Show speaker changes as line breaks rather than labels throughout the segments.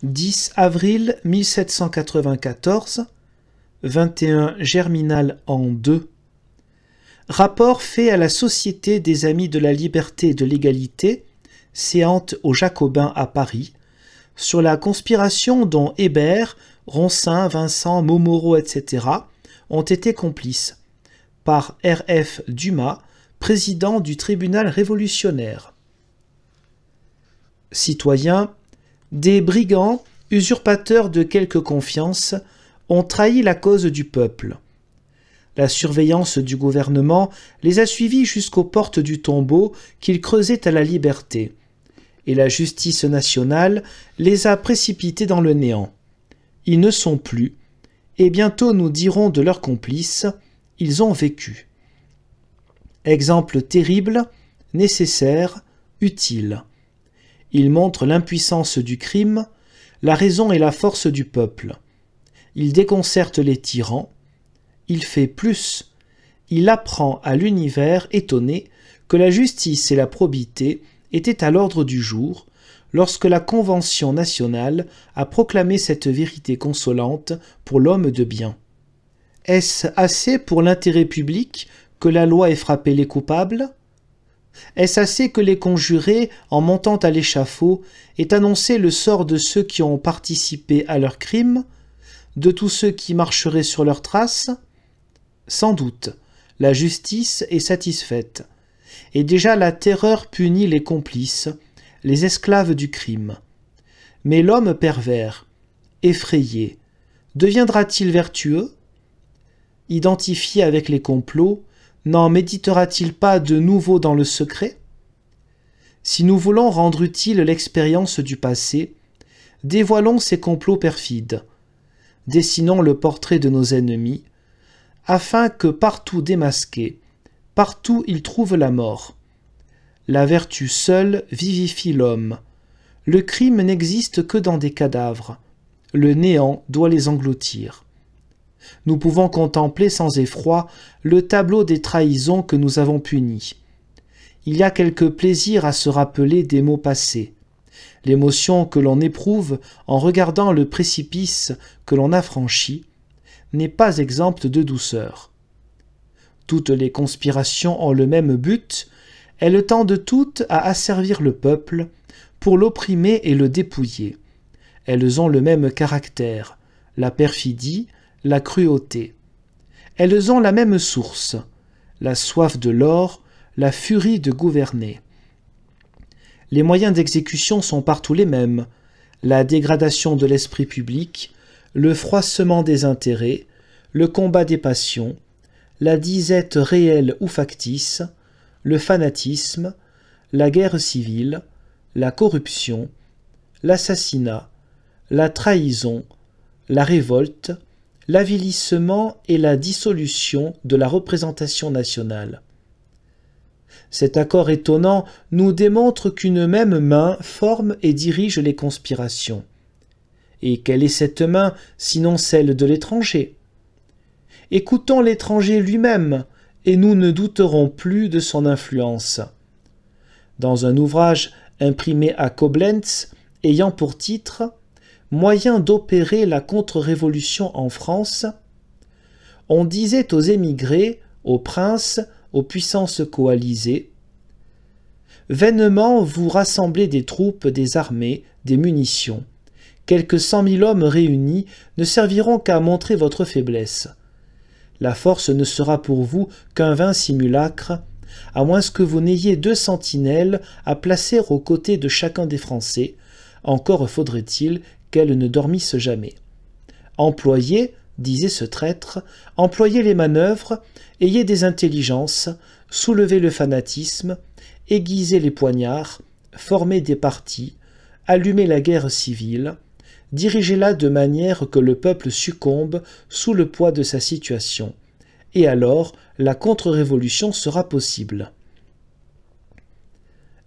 10 avril 1794, 21 Germinal an 2. Rapport fait à la Société des Amis de la Liberté et de l'Égalité, séante aux Jacobins à Paris, sur la conspiration dont Hébert, Ronsin, Vincent, Montmoreau, etc. ont été complices, par R.F. Dumas, président du tribunal révolutionnaire. Citoyens, des brigands, usurpateurs de quelque confiance, ont trahi la cause du peuple. La surveillance du gouvernement les a suivis jusqu'aux portes du tombeau qu'ils creusaient à la liberté, et la justice nationale les a précipités dans le néant. Ils ne sont plus, et bientôt nous dirons de leurs complices, ils ont vécu. Exemple terrible, nécessaire, utile. Il montre l'impuissance du crime, la raison et la force du peuple. Il déconcerte les tyrans. Il fait plus. Il apprend à l'univers étonné que la justice et la probité étaient à l'ordre du jour lorsque la Convention nationale a proclamé cette vérité consolante pour l'homme de bien. Est-ce assez pour l'intérêt public que la loi ait frappé les coupables ? Est-ce assez que les conjurés, en montant à l'échafaud, aient annoncé le sort de ceux qui ont participé à leurs crimes, de tous ceux qui marcheraient sur leurs traces ? Sans doute, la justice est satisfaite, et déjà la terreur punit les complices, les esclaves du crime. Mais l'homme pervers, effrayé, deviendra-t-il vertueux ? Identifié avec les complots, n'en méditera-t-il pas de nouveau dans le secret ? Si nous voulons rendre utile l'expérience du passé, dévoilons ces complots perfides, dessinons le portrait de nos ennemis, afin que partout démasqués, partout ils trouvent la mort. La vertu seule vivifie l'homme. Le crime n'existe que dans des cadavres. Le néant doit les engloutir. Nous pouvons contempler sans effroi le tableau des trahisons que nous avons punies. Il y a quelque plaisir à se rappeler des maux passés. L'émotion que l'on éprouve en regardant le précipice que l'on a franchi n'est pas exempte de douceur. Toutes les conspirations ont le même but, elles tendent toutes à asservir le peuple pour l'opprimer et le dépouiller. Elles ont le même caractère, la perfidie, la cruauté. Elles ont la même source, la soif de l'or, la furie de gouverner. Les moyens d'exécution sont partout les mêmes, la dégradation de l'esprit public, le froissement des intérêts, le combat des passions, la disette réelle ou factice, le fanatisme, la guerre civile, la corruption, l'assassinat, la trahison, la révolte, l'avilissement et la dissolution de la représentation nationale. Cet accord étonnant nous démontre qu'une même main forme et dirige les conspirations. Et quelle est cette main, sinon celle de l'étranger ? Écoutons l'étranger lui-même, et nous ne douterons plus de son influence. Dans un ouvrage imprimé à Koblenz, ayant pour titre « Moyen d'opérer la contre-révolution en France », on disait aux émigrés, aux princes, aux puissances coalisées « Vainement vous rassemblez des troupes, des armées, des munitions. Quelques 100 000 hommes réunis ne serviront qu'à montrer votre faiblesse. La force ne sera pour vous qu'un vain simulacre, à moins que vous n'ayez 2 sentinelles à placer aux côtés de chacun des Français, encore faudrait-il qu'elles ne dormissent jamais. Employez, disait ce traître, employez les manœuvres, ayez des intelligences, soulevez le fanatisme, aiguisez les poignards, formez des partis, allumez la guerre civile, dirigez-la de manière que le peuple succombe sous le poids de sa situation, et alors la contre-révolution sera possible. »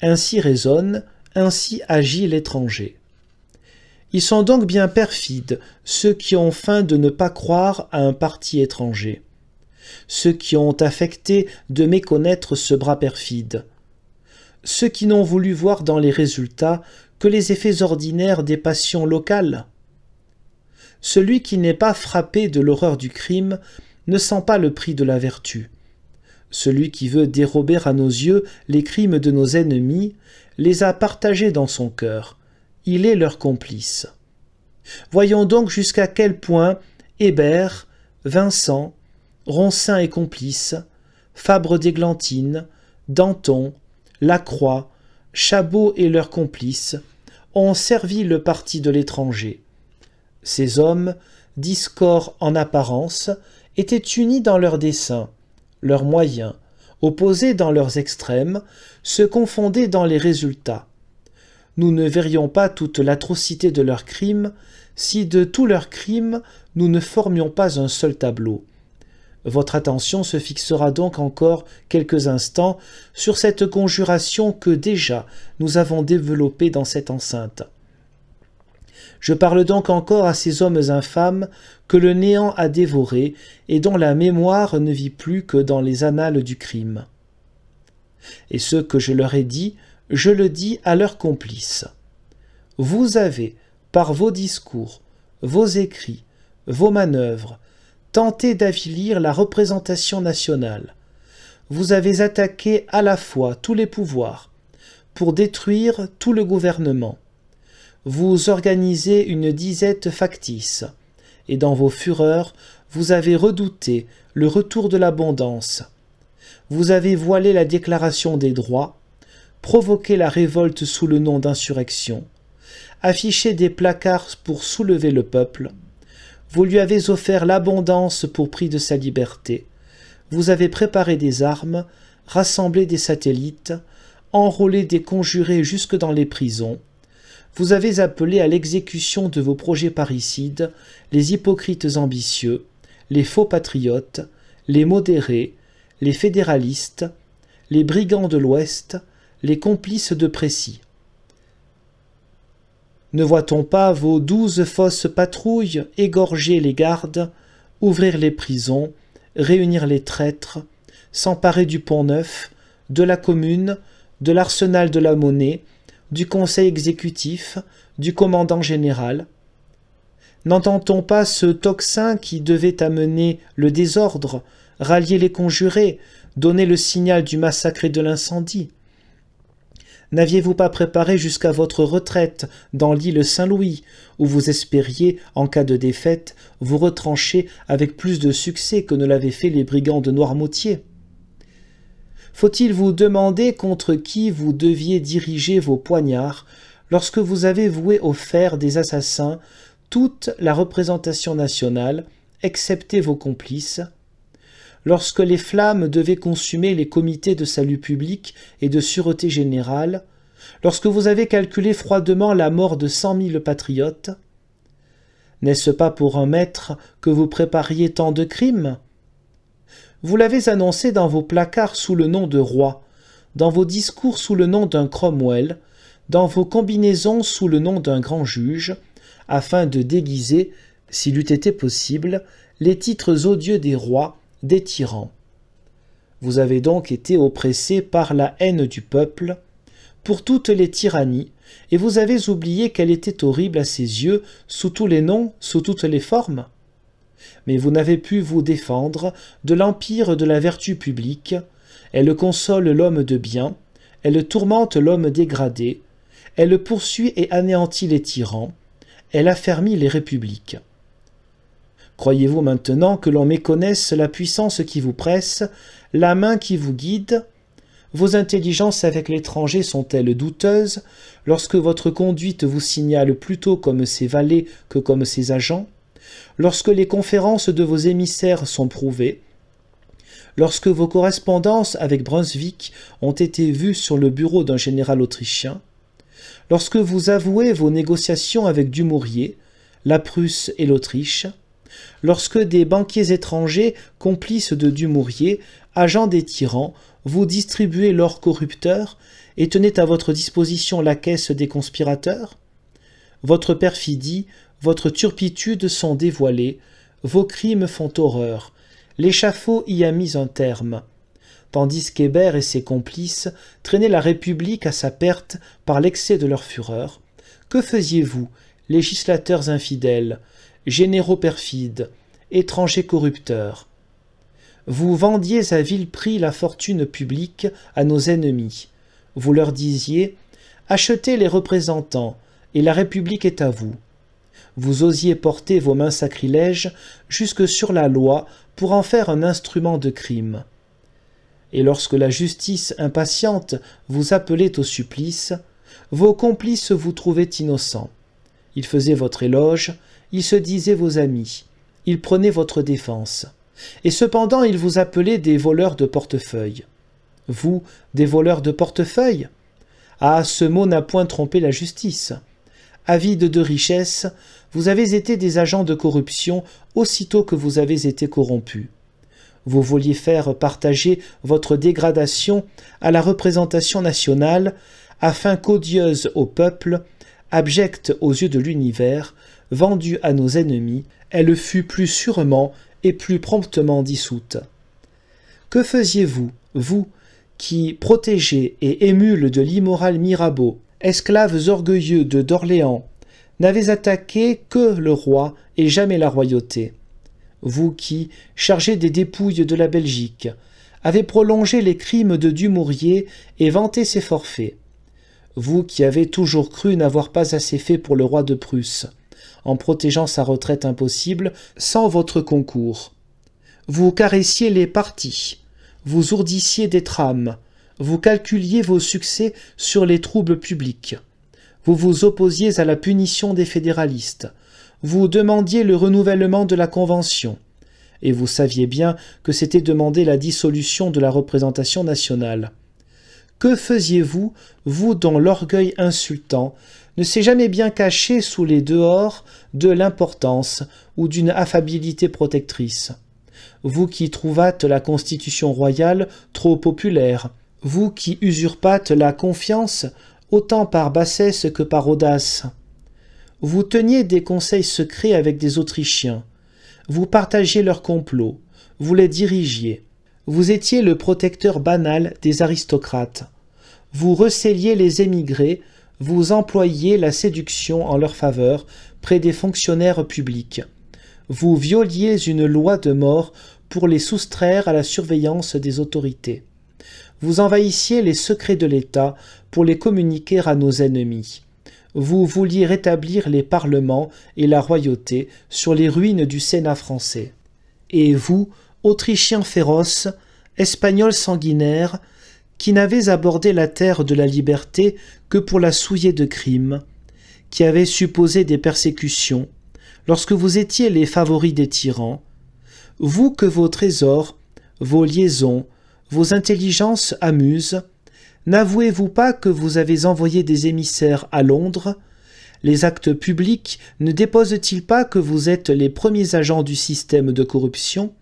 Ainsi raisonne, ainsi agit l'étranger. Ils sont donc bien perfides, ceux qui ont feint de ne pas croire à un parti étranger, ceux qui ont affecté de méconnaître ce bras perfide, ceux qui n'ont voulu voir dans les résultats que les effets ordinaires des passions locales. Celui qui n'est pas frappé de l'horreur du crime ne sent pas le prix de la vertu. Celui qui veut dérober à nos yeux les crimes de nos ennemis les a partagés dans son cœur. Il est leur complice. Voyons donc jusqu'à quel point Hébert, Vincent, Roncin et complices, Fabre d'Églantine, Danton, Lacroix, Chabot et leurs complices ont servi le parti de l'étranger. Ces hommes, discords en apparence, étaient unis dans leurs desseins, leurs moyens, opposés dans leurs extrêmes, se confondaient dans les résultats. Nous ne verrions pas toute l'atrocité de leurs crimes si de tous leurs crimes nous ne formions pas un seul tableau. Votre attention se fixera donc encore quelques instants sur cette conjuration que déjà nous avons développée dans cette enceinte. Je parle donc encore à ces hommes infâmes que le néant a dévorés et dont la mémoire ne vit plus que dans les annales du crime. Et ce que je leur ai dit, je le dis à leurs complices. Vous avez, par vos discours, vos écrits, vos manœuvres, tenté d'avilir la représentation nationale. Vous avez attaqué à la fois tous les pouvoirs, pour détruire tout le gouvernement. Vous organisez une disette factice, et dans vos fureurs, vous avez redouté le retour de l'abondance. Vous avez voilé la déclaration des droits, provoqué la révolte sous le nom d'insurrection, affiché des placards pour soulever le peuple. Vous lui avez offert l'abondance pour prix de sa liberté. Vous avez préparé des armes, rassemblé des satellites, enrôlé des conjurés jusque dans les prisons. Vous avez appelé à l'exécution de vos projets parricides les hypocrites ambitieux, les faux patriotes, les modérés, les fédéralistes, les brigands de l'Ouest, les complices de Précy. Ne voit-on pas vos 12 fausses patrouilles égorger les gardes, ouvrir les prisons, réunir les traîtres, s'emparer du Pont-Neuf, de la Commune, de l'arsenal de la Monnaie, du conseil exécutif, du commandant général? N'entend-on pas ce tocsin qui devait amener le désordre, rallier les conjurés, donner le signal du massacre et de l'incendie? N'aviez-vous pas préparé jusqu'à votre retraite dans l'île Saint-Louis, où vous espériez, en cas de défaite, vous retrancher avec plus de succès que ne l'avaient fait les brigands de Noirmoutier? Faut-il vous demander contre qui vous deviez diriger vos poignards lorsque vous avez voué au fer des assassins toute la représentation nationale, excepté vos complices, lorsque les flammes devaient consumer les comités de salut public et de sûreté générale, lorsque vous avez calculé froidement la mort de 100 000 patriotes? N'est-ce pas pour un maître que vous prépariez tant de crimes? Vous l'avez annoncé dans vos placards sous le nom de roi, dans vos discours sous le nom d'un Cromwell, dans vos combinaisons sous le nom d'un grand juge, afin de déguiser, s'il eût été possible, les titres odieux des rois, des tyrans. Vous avez donc été oppressé par la haine du peuple, pour toutes les tyrannies, et vous avez oublié qu'elle était horrible à ses yeux, sous tous les noms, sous toutes les formes. Mais vous n'avez pu vous défendre de l'empire de la vertu publique. Elle console l'homme de bien, elle tourmente l'homme dégradé, elle poursuit et anéantit les tyrans, elle affermit les républiques. Croyez-vous maintenant que l'on méconnaisse la puissance qui vous presse, la main qui vous guide? Vos intelligences avec l'étranger sont-elles douteuses lorsque votre conduite vous signale plutôt comme ses valets que comme ses agents? Lorsque les conférences de vos émissaires sont prouvées, lorsque vos correspondances avec Brunswick ont été vues sur le bureau d'un général autrichien, lorsque vous avouez vos négociations avec Dumouriez, la Prusse et l'Autriche, lorsque des banquiers étrangers, complices de Dumouriez, agents des tyrans, vous distribuez l'or corrupteur et tenez à votre disposition la caisse des conspirateurs? Votre perfidie, votre turpitude sont dévoilées, vos crimes font horreur, l'échafaud y a mis un terme. Tandis qu'Hébert et ses complices traînaient la République à sa perte par l'excès de leur fureur, Que faisiez-vous, législateurs infidèles, généraux perfides, étrangers corrupteurs? Vous vendiez à vil prix la fortune publique à nos ennemis. Vous leur disiez « Achetez les représentants, et la République est à vous ». Vous osiez porter vos mains sacrilèges jusque sur la loi pour en faire un instrument de crime. Et lorsque la justice impatiente vous appelait au supplice, vos complices vous trouvaient innocents. Ils faisaient votre éloge, ils se disaient vos amis, ils prenaient votre défense. Et cependant ils vous appelaient des voleurs de portefeuille. Vous, des voleurs de portefeuille? Ah, ce mot n'a point trompé la justice. Avides de richesse, vous avez été des agents de corruption aussitôt que vous avez été corrompus. Vous vouliez faire partager votre dégradation à la représentation nationale, afin qu'odieuse au peuple, abjecte aux yeux de l'univers, vendue à nos ennemis, elle fût plus sûrement et plus promptement dissoute. Que faisiez-vous, vous, qui, protégés et émules de l'immoral Mirabeau, esclaves orgueilleux d'Orléans, n'avez attaqué que le roi et jamais la royauté? Vous qui, chargés des dépouilles de la Belgique, avez prolongé les crimes de Dumouriez et vanté ses forfaits? Vous qui avez toujours cru n'avoir pas assez fait pour le roi de Prusse, en protégeant sa retraite impossible sans votre concours. Vous caressiez les partis, vous ourdissiez des trames, vous calculiez vos succès sur les troubles publics. Vous vous opposiez à la punition des fédéralistes, vous demandiez le renouvellement de la Convention, et vous saviez bien que c'était demander la dissolution de la représentation nationale. Que faisiez-vous, vous dont l'orgueil insultant ne s'est jamais bien caché sous les dehors de l'importance ou d'une affabilité protectrice? Vous qui trouvâtes la Constitution royale trop populaire, vous qui usurpâtes la confiance autant par bassesse que par audace. Vous teniez des conseils secrets avec des Autrichiens, vous partagiez leurs complots, vous les dirigiez, vous étiez le protecteur banal des aristocrates, vous receliez les émigrés, vous employiez la séduction en leur faveur près des fonctionnaires publics, vous violiez une loi de mort pour les soustraire à la surveillance des autorités. Vous envahissiez les secrets de l'État pour les communiquer à nos ennemis. Vous vouliez rétablir les parlements et la royauté sur les ruines du Sénat français. Et vous, Autrichiens féroces, Espagnols sanguinaires, qui n'avez abordé la terre de la liberté que pour la souiller de crimes, qui avez supposé des persécutions, lorsque vous étiez les favoris des tyrans, vous que vos trésors, vos liaisons, vos intelligences amusent, n'avouez-vous pas que vous avez envoyé des émissaires à Londres? Les actes publics ne déposent-ils pas que vous êtes les premiers agents du système de corruption?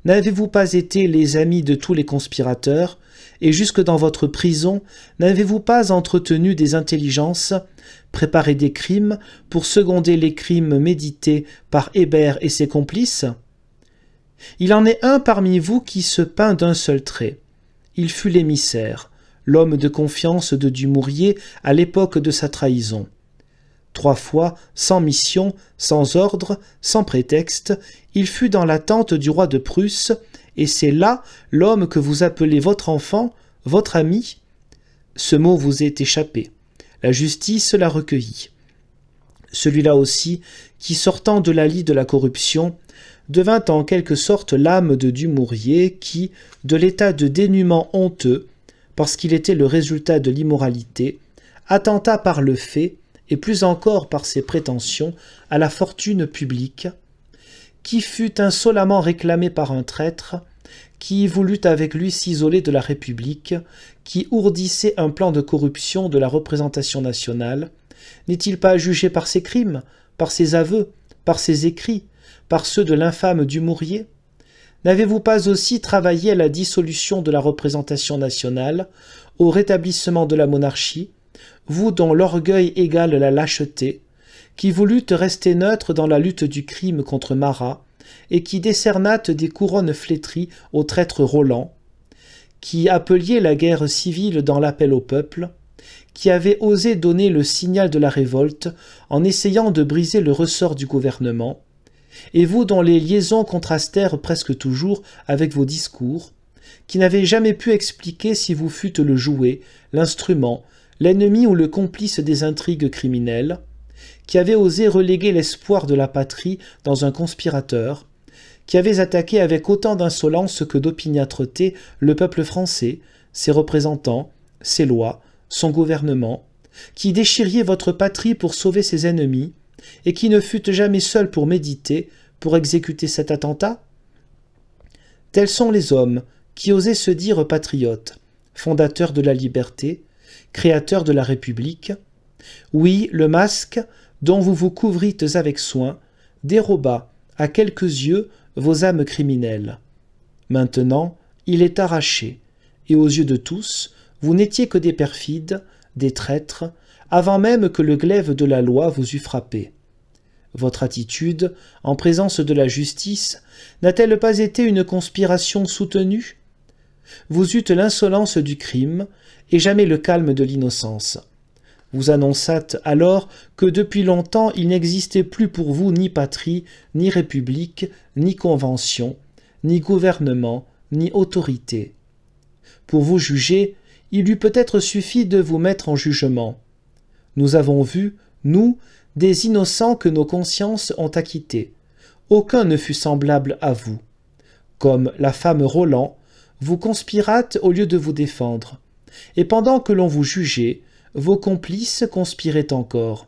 N'avez-vous pas été les amis de tous les conspirateurs, et jusque dans votre prison, n'avez-vous pas entretenu des intelligences, préparé des crimes pour seconder les crimes médités par Hébert et ses complices? Il en est un parmi vous qui se peint d'un seul trait. Il fut l'émissaire, l'homme de confiance de Dumouriez à l'époque de sa trahison. 3 fois, sans mission, sans ordre, sans prétexte, il fut dans l'attente du roi de Prusse, et c'est là l'homme que vous appelez votre enfant, votre ami. Ce mot vous est échappé. La justice l'a recueilli. Celui-là aussi, qui sortant de la lie de la corruption, devint en quelque sorte l'âme de Dumouriez qui, de l'état de dénuement honteux, parce qu'il était le résultat de l'immoralité, attenta par le fait, et plus encore par ses prétentions, à la fortune publique, qui fut insolemment réclamé par un traître, qui voulut avec lui s'isoler de la République, qui ourdissait un plan de corruption de la représentation nationale, n'est-il pas jugé par ses crimes, par ses aveux, par ses écrits, par ceux de l'infâme Dumouriez? N'avez-vous pas aussi travaillé à la dissolution de la représentation nationale, au rétablissement de la monarchie, vous dont l'orgueil égale la lâcheté, qui voulûtes rester neutre dans la lutte du crime contre Marat, et qui décernâtes des couronnes flétries au traître Roland, qui appeliez la guerre civile dans l'appel au peuple, qui avez osé donner le signal de la révolte en essayant de briser le ressort du gouvernement, et vous dont les liaisons contrastèrent presque toujours avec vos discours, qui n'avez jamais pu expliquer si vous fûtes le jouet, l'instrument, l'ennemi ou le complice des intrigues criminelles, qui avez osé reléguer l'espoir de la patrie dans un conspirateur, qui avez attaqué avec autant d'insolence que d'opiniâtreté le peuple français, ses représentants, ses lois, son gouvernement, qui déchiriez votre patrie pour sauver ses ennemis, et qui ne fûtes jamais seul pour méditer, pour exécuter cet attentat? Tels sont les hommes qui osaient se dire patriotes, fondateurs de la liberté, créateurs de la République. Oui, le masque, dont vous vous couvrîtes avec soin, déroba, à quelques yeux, vos âmes criminelles. Maintenant, il est arraché, et aux yeux de tous, vous n'étiez que des perfides, des traîtres, avant même que le glaive de la loi vous eût frappé. Votre attitude, en présence de la justice, n'a-t-elle pas été une conspiration soutenue? Vous eûtes l'insolence du crime, et jamais le calme de l'innocence. Vous annonçâtes alors que depuis longtemps il n'existait plus pour vous ni patrie, ni république, ni convention, ni gouvernement, ni autorité. Pour vous juger, il eût peut-être suffi de vous mettre en jugement. Nous avons vu, nous, des innocents que nos consciences ont acquittés. Aucun ne fut semblable à vous. Comme la femme Roland, vous conspirâtes au lieu de vous défendre. Et pendant que l'on vous jugeait, vos complices conspiraient encore.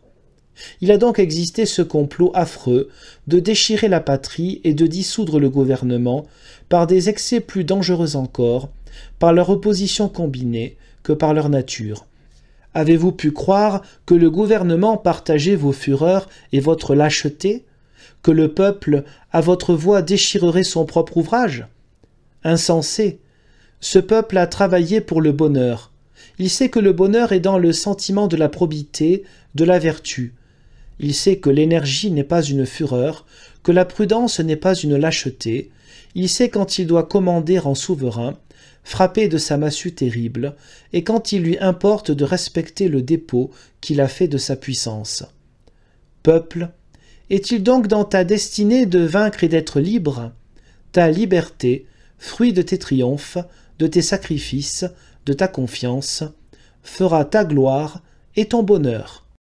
Il a donc existé ce complot affreux de déchirer la patrie et de dissoudre le gouvernement par des excès plus dangereux encore, par leur opposition combinée que par leur nature. Avez-vous pu croire que le gouvernement partageait vos fureurs et votre lâcheté? Que le peuple, à votre voix, déchirerait son propre ouvrage? Insensé! Ce peuple a travaillé pour le bonheur. Il sait que le bonheur est dans le sentiment de la probité, de la vertu. Il sait que l'énergie n'est pas une fureur, que la prudence n'est pas une lâcheté. Il sait quand il doit commander en souverain, frapper de sa massue terrible, et quand il lui importe de respecter le dépôt qu'il a fait de sa puissance. Peuple, est-il donc dans ta destinée de vaincre et d'être libre? Ta liberté, fruit de tes triomphes, de tes sacrifices, de ta confiance, fera ta gloire et ton bonheur.